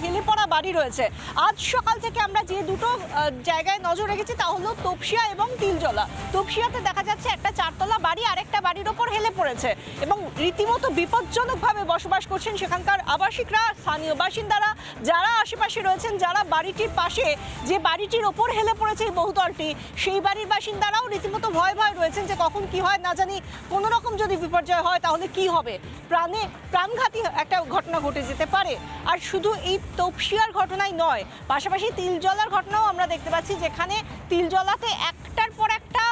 হেলে পড়া বাড়ি রয়েছে। আজ সকাল থেকে আমরা যে দুটো জায়গায় নজর রেখেছি তা হলো তপসিয়া এবং তিলজলা। তপসিয়াতে দেখা যাচ্ছে একটা 4 তলা বাড়ি আরেকটা বাড়ির ওপর হেলে পড়েছে এবং রীতিমতো বিপজ্জনকভাবে বসবাস করছেন সেখানকার আবাসিকরা, স্থানীয় বাসিন্দারা, যারা আশেপাশে রয়েছেন, যারা বাড়িটির পাশে যে বাড়িটির ওপর হেলে পড়েছে এই বহুতলটি, সেই বাড়ির বাসিন্দারাও রীতিমতো ভয় রয়েছেন যে কখন কি হয় না জানি, কোনো রকম যদি বিপর্যয় হয় তাহলে কি হবে, প্রাণঘাতী একটা ঘটনা ঘটে যেতে পারে। আর শুধু এই তপসিয়ার ঘটনাই নয়, পাশাপাশি তিলজলার ঘটনাও আমরা দেখতে পাচ্ছি, যেখানে তিলজলাতে একটার পর একটা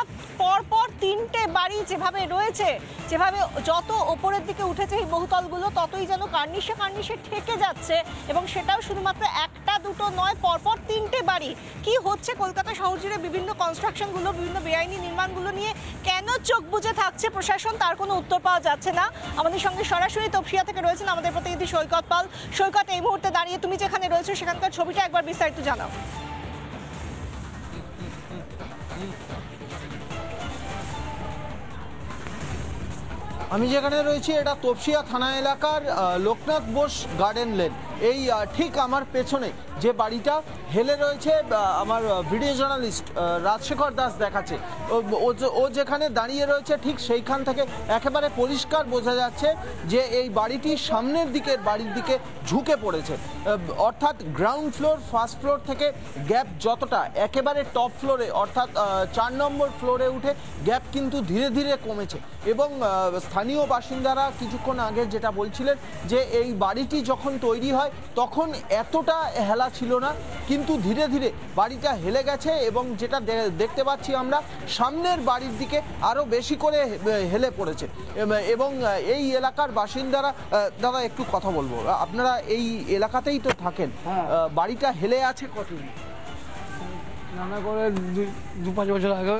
পরপর 3টে বাড়ি যেভাবে রয়েছে, যেভাবে যত ওপরের দিকে উঠেছে এই বহুতলগুলো ততই যেন কার্নিশে কার্নিশে ঠেকে যাচ্ছে, এবং সেটাও শুধুমাত্র একটা দুটো নয়, পরপর 3টে বাড়ি। কি হচ্ছে কলকাতা শহর জুড়ে বিভিন্ন কনস্ট্রাকশনগুলো, বিভিন্ন বেআইনি নির্মাণগুলো নিয়ে কেন চোখ বুজে থাকছে প্রশাসন, তার কোনো উত্তর পাওয়া যাচ্ছে না। আমাদের সঙ্গে সরাসরি তপসিয়া থেকে রয়েছেন আমাদের প্রতিনিধি সৈকত পাল। সৈকত, এই মুহূর্তে দাঁড়িয়ে তুমি যেখানে রয়েছো সেখানকার ছবিটা একবার বিস্তারিত জানাও। আমি যেখানে রয়েছি এটা তপসিয়া থানা এলাকার লোকনাথ বোস গার্ডেন লেন। এই ঠিক আমার পেছনে যে বাড়িটা হেলে রয়েছে, আমার ভিডিও জার্নালিস্ট রাজশেখর দাস দেখাচ্ছে, ও যেখানে দাঁড়িয়ে রয়েছে ঠিক সেইখান থেকে একেবারে পরিষ্কার বোঝা যাচ্ছে যে এই বাড়িটি সামনের দিকের বাড়ির দিকে ঝুঁকে পড়েছে। অর্থাৎ গ্রাউন্ড ফ্লোর, ফার্স্ট ফ্লোর থেকে গ্যাপ যতটা, একেবারে টপ ফ্লোরে অর্থাৎ 4 নম্বর ফ্লোরে উঠে গ্যাপ কিন্তু ধীরে ধীরে কমেছে। এবং স্থানীয় বাসিন্দারা কিছুক্ষণ আগে যেটা বলছিলেন যে এই বাড়িটি যখন তৈরি হয় তখন এতটা হেলা ছিল না, কিন্তু ধীরে ধীরে বাড়িটা হেলে গেছে এবং যেটা দেখতে পাচ্ছি আমরা সামনের বাড়ির দিকে আরও বেশি করে হেলে পড়েছে। এবং এই এলাকার বাসিন্দারা, দাদা একটু কথা বলবো, আপনারা এই এলাকাতেই তো থাকেন, বাড়িটা হেলে আছে কতদিন? রান্না করে 2-5 বছর আগে,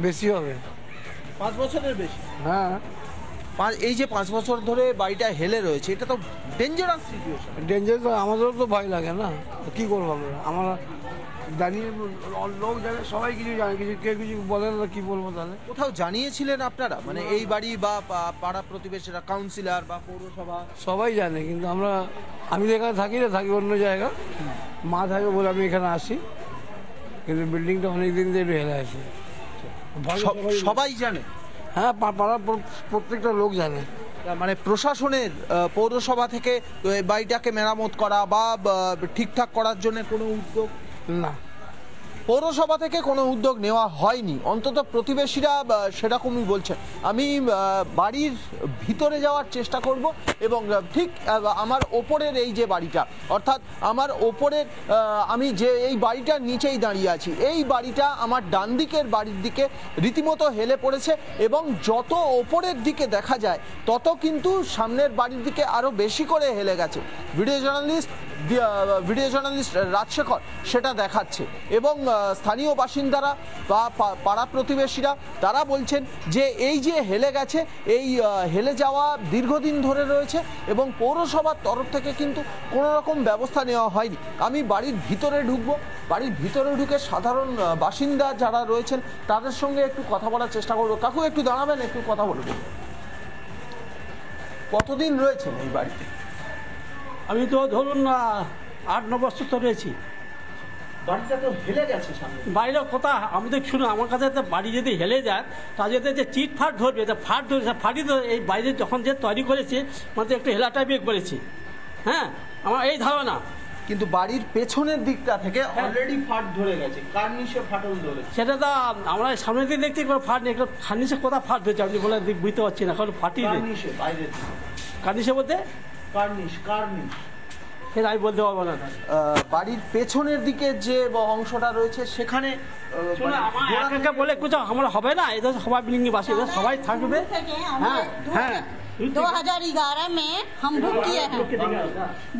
বেশি হবে, 5 বছরের বেশি। হ্যাঁ, এই যে 5 বছর ধরে বাড়িটা হেলে রয়েছে, এটা তো ডেঞ্জারাস সিচুয়েশন। ডেঞ্জার তো আমাদেরও তো ভয় লাগে না, কী করবো আমরা জানি, লোক জানে, সবাই কিছু জানে, কেউ কিছু বলে না, কী বলবো তাহলে। কোথাও জানিয়েছিলেন আপনারা, মানে এই বাড়ি বা পাড়া প্রতিবেশীরা, কাউন্সিলর বা পৌরসভা? সবাই জানে, কিন্তু আমি তো এখানে থাকি না, থাকি অন্য জায়গা, মা থাকে বলে আমি এখানে আসি, কিন্তু বিল্ডিংটা অনেক দিন ধরে হেলে আছে। সবাই জানে? হ্যাঁ, পাড়ার প্রত্যেকটা লোক জানে। মানে প্রশাসনের, পৌরসভা থেকে বাড়িটাকে মেরামত করা বা ঠিকঠাক করার জন্য কোনো উদ্যোগ? না, পৌরসভা থেকে কোনো উদ্যোগ নেওয়া হয়নি, অন্তত প্রতিবেশীরা সেরকমই বলছেন। আমি বাড়ির ভিতরে যাওয়ার চেষ্টা করব এবং ঠিক আমার ওপরের এই যে বাড়িটা, অর্থাৎ আমার ওপরের, আমি যে এই বাড়িটার নিচেই দাঁড়িয়ে আছি, এই বাড়িটা আমার ডান দিকের বাড়ির দিকে রীতিমতো হেলে পড়েছে এবং যত ওপরের দিকে দেখা যায় তত কিন্তু সামনের বাড়ির দিকে আরও বেশি করে হেলে গেছে। ভিডিও জার্নালিস্ট রাজশেখর সেটা দেখাচ্ছে এবং স্থানীয় বাসিন্দারা বা পাড়া প্রতিবেশীরা তারা বলছেন যে এই যে হেলে গেছে, এই হেলে যাওয়া দীর্ঘদিন ধরে রয়েছে এবং পৌরসভার তরফ থেকে কিন্তু কোনো রকম ব্যবস্থা নেওয়া হয়নি। আমি বাড়ির ভিতরে ঢুকবো, বাড়ির ভিতরে ঢুকে সাধারণ বাসিন্দা যারা রয়েছেন তাদের সঙ্গে একটু কথা বলার চেষ্টা করবো। কাকু একটু দাঁড়াবেন, একটু কথা বলবো। কতদিন রয়েছেন এই বাড়িতে? আমি তো ধরুন 8-9 বছর তো রয়েছি। বাড়িটা তো হেলে গেছে সামনে। বাইরের কথা আমাদের শুনুন, আমার কাছে বাড়ি যদি হেলে যায় তার যদি যে চিট ফাট ধরবে, ফাট ধরবে, ফাটি তো এই বাইরে যখন যে তৈরি করেছে মানে একটু হেলা টাইপের করেছি। হ্যাঁ, আমার এই ধারণা। কিন্তু বাড়ির পেছনের দিকটা থেকে অলরেডি ফাট ধরে গেছে, কার্নিশে ফাটল ধরে। সেটা তো আমরা সামনের দিকে দেখতে ফাট নেই, একটা কার্নিশে কোথা ফাট ধরেছে আপনি বলে বুঝতে পারছি না, কারণ ফাটি কার্নিশে বাইরে। কার্নিশে বলতে কার্নিশ সেটা আমি বলতে পারবো না। বাড়ির পেছনের দিকে যে অংশটা রয়েছে সেখানে বলে কিছু আমরা হবে না, এটা সবাই বিল্ডিং বাসী, সবাই থাকবে। হ্যাঁ হ্যাঁ, 2011 में हम बुक किए हैं,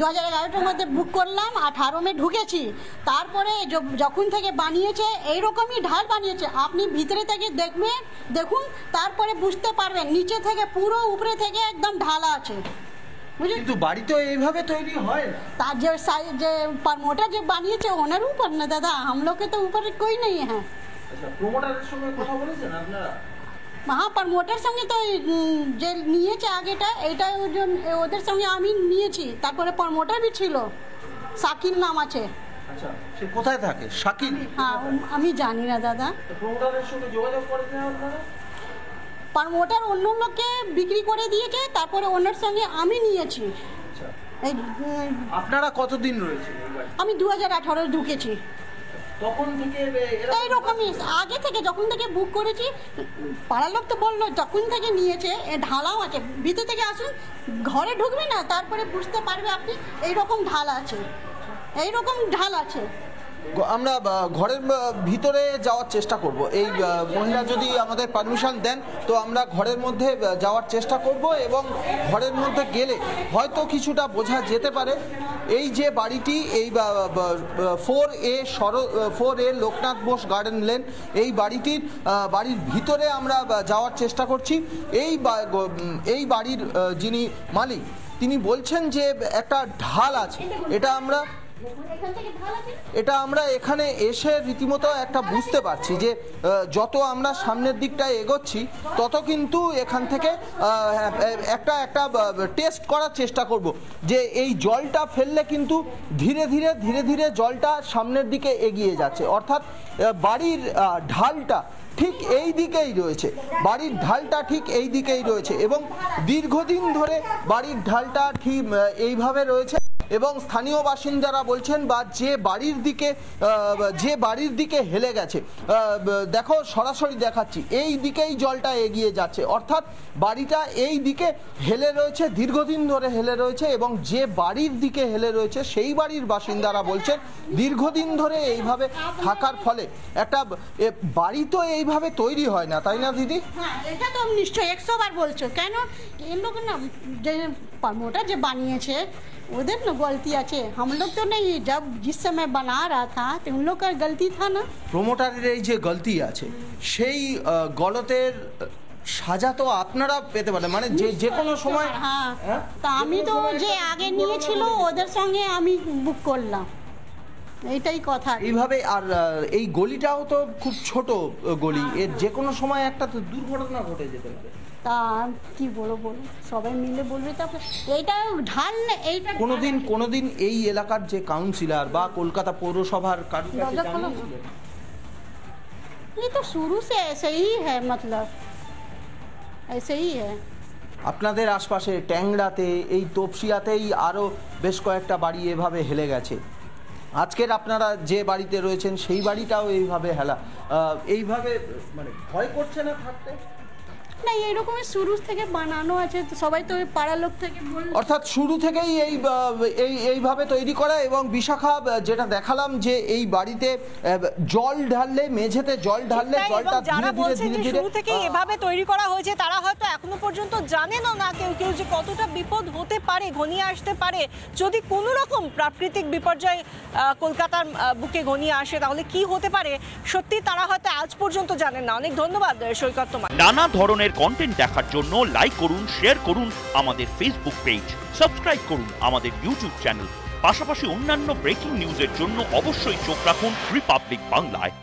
2011 মধ্যে বুক করলাম, 18 में ঢুকেছি। তারপরে যখন থেকে বানিয়েছে এইরকমই ঢাল বানিয়েছে, আপনি ভিতরে থেকে দেখুন, তারপরে বুঝতে পারবেন নিচে থেকে পুরো উপরে থেকে একদম ঢালা আছে। কিন্তু বাড়ি তো এইভাবে তৈরি হয় না। তার যে प्रमोटर जो বানিয়েছে ওনার উপর না, দাদা हम लोग के तो ऊपर कोई नहीं है। আচ্ছা, প্রমোটারের সঙ্গে কথা বলেছেন আপনারা? হ্যাঁ প্রমোটার সঙ্গে তো যে নিয়েছে আগেটা এইটা ওদের সঙ্গে আমি নিয়েছি, তারপরে প্রমোটার বি ছিল, শাকিল নাম আছে। আচ্ছা, সে কোথায় থাকে? শাকিল? হ্যাঁ আমি জানি না দাদা। প্রমোটারের সঙ্গে যোগাযোগ করেছেন আপনারা? প্রমোটার অন্য লোককে বিক্রি করে দিয়েছে, তারপরে ওনার সঙ্গে আমি নিয়েছি। এই আপনারা কতদিন রয়েছে? আমি 2018 ঢুকেছি। তখন থেকে এইরকমই আগে থেকে যখন থেকে বুক করেছি, পাড়ার লোক তো বললো তখন থেকে নিয়েছে। ঢালাও আছে, ভিতর থেকে আসুন, ঘরে ঢুকবে না তারপরে বুঝতে পারবে আপনি এইরকম ঢাল আছে, এইরকম ঢাল আছে। আমরা ঘরের ভিতরে যাওয়ার চেষ্টা করব। এই মহিলা যদি আমাদের পারমিশন দেন তো আমরা ঘরের মধ্যে যাওয়ার চেষ্টা করব, এবং ঘরের মধ্যে গেলে হয়তো কিছুটা বোঝা যেতে পারে। এই যে বাড়িটি, এই 4A Loknath Bose garden lane, এই বাড়ির ভিতরে আমরা যাওয়ার চেষ্টা করছি। এই বাড়ির যিনি মালিক তিনি বলছেন যে একটা ঢাল আছে, এটা আমরা এখানে এসে রীতিমতো একটা বুঝতে পারছি যে যত আমরা সামনের দিকটায় এগোচ্ছি তত কিন্তু এখান থেকে একটা টেস্ট করার চেষ্টা করব যে এই জলটা ফেললে কিন্তু ধীরে ধীরে জলটা সামনের দিকে এগিয়ে যাচ্ছে, অর্থাৎ বাড়ির ঢালটা ঠিক এই দিকেই রয়েছে, বাড়ির ঢালটা ঠিক এই দিকেই রয়েছে, এবং দীর্ঘদিন ধরে বাড়ির ঢালটা ঠিক এইভাবে রয়েছে। এবং স্থানীয় বাসিন্দারা বলছেন বা যে বাড়ির দিকে হেলে গেছে, দেখো সরাসরি দেখাচ্ছি, এই দিকেই জলটা এগিয়ে যাচ্ছে, অর্থাৎ বাড়িটা এই দিকে হেলে রয়েছে, দীর্ঘদিন ধরে হেলে রয়েছে। এবং যে বাড়ির দিকে হেলে রয়েছে সেই বাড়ির বাসিন্দারা বলছেন দীর্ঘদিন ধরে এইভাবে থাকার ফলে একটা বাড়ি তো এইভাবে তৈরি হয় না, তাই না দিদি? হ্যাঁ এটা তো নিশ্চয়ই 100 বার বলছো। কেন এই লোক না যে প্রমোটার যে বানিয়েছে उधर ना गलती আছে, हम लोग तो नहीं, जब जिस समय बना रहा था तो उन लोग का गलती था ना। প্রমোটারের এই যে গলতি আছে সেই গলতের সাজা তো আপনারা পেতে পারেন, মানে যে কোনো সময়। হ্যাঁ তা আমি তো যে আগে নিয়েছিল ওদের সঙ্গে আমি বুক করলাম, এইটাই কথা। এইভাবে আর এই গলিটাও তো খুব ছোট গলি, এর যে কোনো সময় একটা তো দুর্ঘটনা ঘটে যেতে পারে। তা কি বলবো, সবাই মিলে বলবে। তারপরে এইটা ঢাল না, এইটা কোনোদিন এই এলাকার যে কাউন্সিলর বা কলকাতা পৌরসভার কারো কাছে জানিয়েছিলেন? ये तो शुरू से ऐसे ही है, मतलब ऐसे ही है। আপনাদের আশপাশে ট্যাংরাতে, এই তপসিয়াতেই আরও বেশ কয়েকটা বাড়ি এভাবে হেলে গেছে। আজকের আপনারা যে বাড়িতে রয়েছেন সেই বাড়িটাও এইভাবে হেলা, এইভাবে মানে ভয় করছে না থাকতে? না এরকমই শুরু থেকে বানানো আছে, তো সবাই তো পাড়ার লোক থেকে বলল, অর্থাৎ শুরু থেকেই এইভাবে তৈরি করা। এবং বিশাখা যেটা দেখালাম যে এই বাড়িতে জল ঢাললে, মেঝেতে জল ঢাললে জলটা যারা বলছেন যে ধীরে শুরু থেকেই এভাবে তৈরি করা হয়েছে তারা হয়তো এখনো পর্যন্ত জানেনও না কেউ যে কতটা বিপদ হতে পারে, ঘনিয়ে আসতে পারে যদি কোনো রকম প্রাকৃতিক বিপর্যয় কলকাতার বুকে ঘনিয়ে আসে, তাহলে কি হতে পারে সত্যি তারা হয়তো আজ পর্যন্ত জানেন না। অনেক ধন্যবাদ সৈকত তোমার। নানা ধরনের কন্টেন্ট দেখার জন্য লাইক করুন, শেয়ার করুন আমাদের ফেসবুক পেজ, সাবস্ক্রাইব করুন আমাদের ইউটিউব চ্যানেল। পাশাপাশি অন্যান্য ব্রেকিং নিউজের জন্য অবশ্যই চোখ রাখুন রিপাবলিক বাংলায়।